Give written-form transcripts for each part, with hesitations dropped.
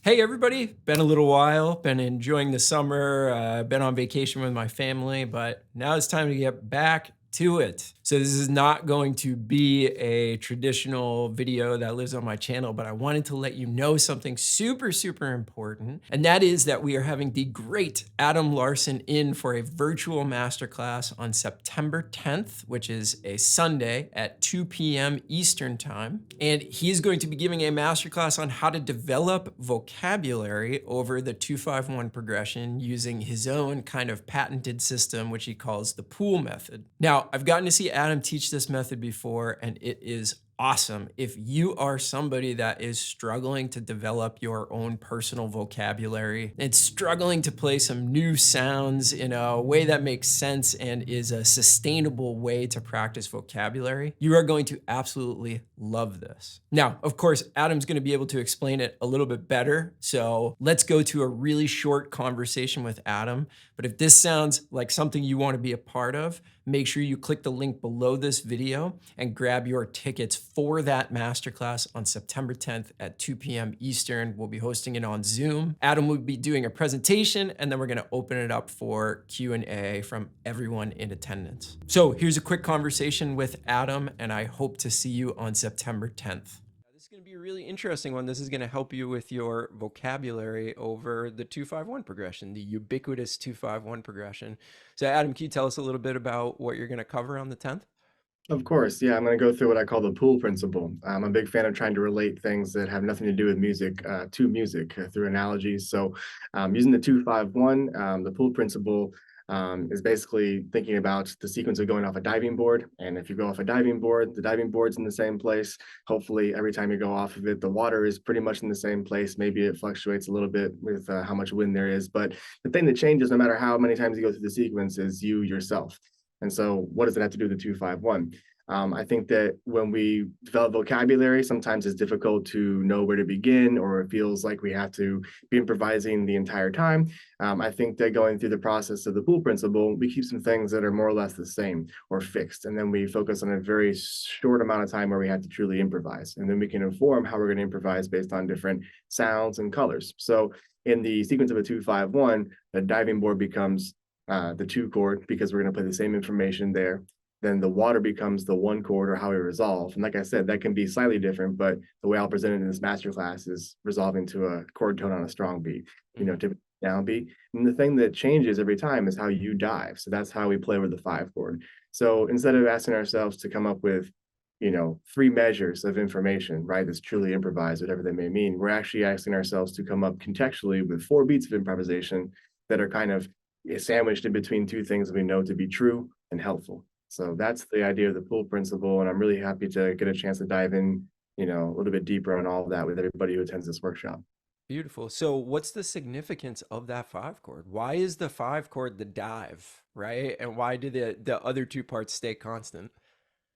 Hey everybody, been a little while, been enjoying the summer, been on vacation with my family, but now it's time to get back to it. So this is not going to be a traditional video that lives on my channel, but I wanted to let you know something super, super important. And that is that we are having the great Adam Larson in for a virtual masterclass on September 10th, which is a Sunday at 2 p.m. Eastern time. And he's going to be giving a masterclass on how to develop vocabulary over the 2-5-1 progression using his own kind of patented system, which he calls the pool method. Now, I've gotten to see Adam teach this method before, and it is awesome. If you are somebody that is struggling to develop your own personal vocabulary and struggling to play some new sounds in a way that makes sense and is a sustainable way to practice vocabulary, you are going to absolutely love this. Now, of course, Adam's going to be able to explain it a little bit better. So let's go to a really short conversation with Adam. But if this sounds like something you want to be a part of, make sure you click the link below this video and grab your tickets for that masterclass on September 10th at 2 p.m. Eastern. We'll be hosting it on Zoom. Adam will be doing a presentation, and then we're going to open it up for Q&A from everyone in attendance. So here's a quick conversation with Adam, and I hope to see you on September 10th. This is going to be a really interesting one. This is going to help you with your vocabulary over the 2-5-1 progression, the ubiquitous 2-5-1 progression. So Adam, can you tell us a little bit about what you're going to cover on the 10th? Of course, yeah, I'm going to go through what I call the pool principle. I'm a big fan of trying to relate things that have nothing to do with music to music through analogies. So, using the 2-5-1, the pool principle is basically thinking about the sequence of going off a diving board. And if you go off a diving board, the diving board's in the same place. Hopefully, every time you go off of it, the water is pretty much in the same place. Maybe it fluctuates a little bit with how much wind there is. But the thing that changes, no matter how many times you go through the sequence, is you yourself. And so, what does it have to do with the 2-5-1? I think that when we develop vocabulary, sometimes it's difficult to know where to begin, or it feels like we have to be improvising the entire time. I think that going through the process of the pool principle, we keep some things that are more or less the same or fixed. And then we focus on a very short amount of time where we have to truly improvise. And then we can inform how we're going to improvise based on different sounds and colors. So in the sequence of a 2-5-1, the diving board becomes the 2 chord because we're going to play the same information there. Then the water becomes the 1 chord, or how we resolve. And like I said, that can be slightly different, but the way I'll present it in this masterclass is resolving to a chord tone on a strong beat, typically downbeat. And the thing that changes every time is how you dive. So that's how we play with the 5 chord. So instead of asking ourselves to come up with 3 measures of information, right, that's truly improvised, whatever they may mean, we're actually asking ourselves to come up contextually with 4 beats of improvisation that are kind of sandwiched in between 2 things we know to be true and helpful. So that's the idea of the pool principle, and I'm really happy to get a chance to dive in, a little bit deeper on all of that with everybody who attends this workshop. Beautiful. So what's the significance of that 5 chord? Why is the 5 chord the dive, right? And why do the other 2 parts stay constant?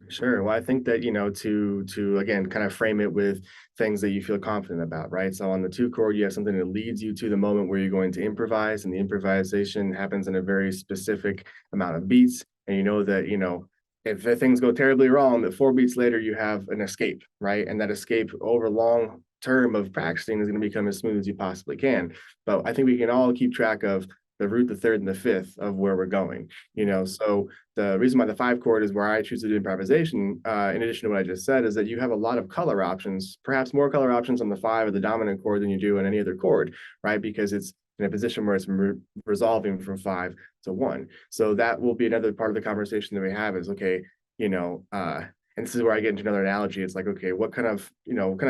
Sure. Well, I think that, to again kind of frame it with things that you feel confident about, right? So on the 2 chord, you have something that leads you to the moment where you're going to improvise, and the improvisation happens in a very specific amount of beats. And you know that, if things go terribly wrong, that 4 beats later you have an escape, right? And that escape over long term of practicing is going to become as smooth as you possibly can. But I think we can all keep track of the root, the third, and the fifth of where we're going. So the reason why the 5 chord is where I choose to do improvisation, in addition to what I just said, is that you have a lot of color options, perhaps more color options on the 5 or the dominant chord than you do on any other chord, right? Because it's in a position where it's resolving from 5 to 1. So that will be another part of the conversation that we have is, okay, and this is where I get into another analogy. It's like, okay, what kind of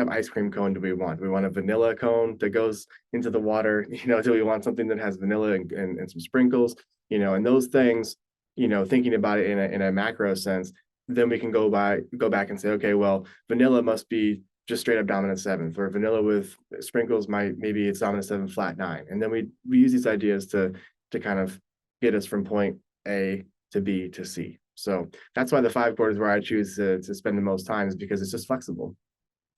ice cream cone do we want? Do we want a vanilla cone that goes into the water? Do we want something that has vanilla and some sprinkles? And those things, thinking about it in a macro sense, then we can go back and say, okay, well, vanilla must be just straight up dominant 7th, or vanilla with sprinkles maybe it's dominant 7 flat 9. And then we use these ideas to kind of get us from point A to B to C. So that's why the 5 chord is where I choose to spend the most time, is because it's just flexible.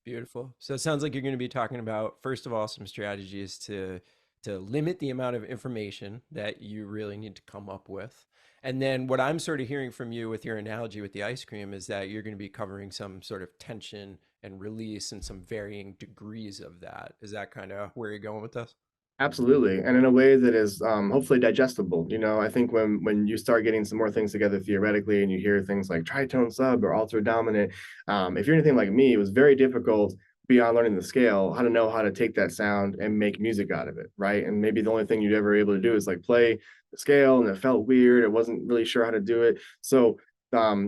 Beautiful. So it sounds like you're going to be talking about, first of all, some strategies to limit the amount of information that you really need to come up with. And then what I'm sort of hearing from you with your analogy with the ice cream is that you're going to be covering some sort of tension and release and some varying degrees of that. Is that kind of where you're going with this? Absolutely, and in a way that is, hopefully digestible. I think when you start getting some more things together theoretically, and you hear things like tritone sub or alto dominant, if you're anything like me, it was very difficult beyond learning the scale how to know how to take that sound and make music out of it, right? And maybe the only thing you'd ever able to do is like play the scale, and it felt weird. It wasn't really sure how to do it. So,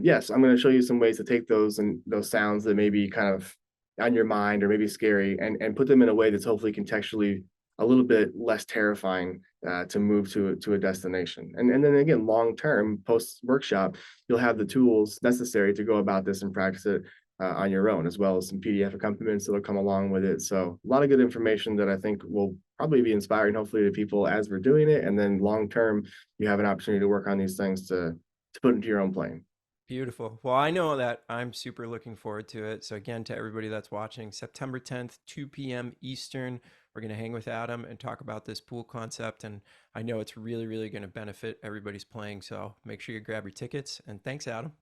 yes, I'm going to show you some ways to take those sounds that may be kind of on your mind or maybe scary, and put them in a way that's hopefully contextually a little bit less terrifying to move to a destination. And then again, long term, post workshop, you'll have the tools necessary to go about this and practice it on your own, as well as some PDF accompaniments that'll come along with it. So a lot of good information that I think will probably be inspiring, hopefully, to people as we're doing it. And then long term, you have an opportunity to work on these things to put into your own playing. Beautiful. Well, I know that I'm super looking forward to it. So, again, to everybody that's watching, September 10th, 2 p.m. Eastern, we're going to hang with Adam and talk about this pool concept. And I know it's really, really going to benefit everybody's playing. So, make sure you grab your tickets. And thanks, Adam.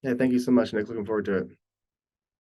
Yeah, thank you so much, Nick. Looking forward to it.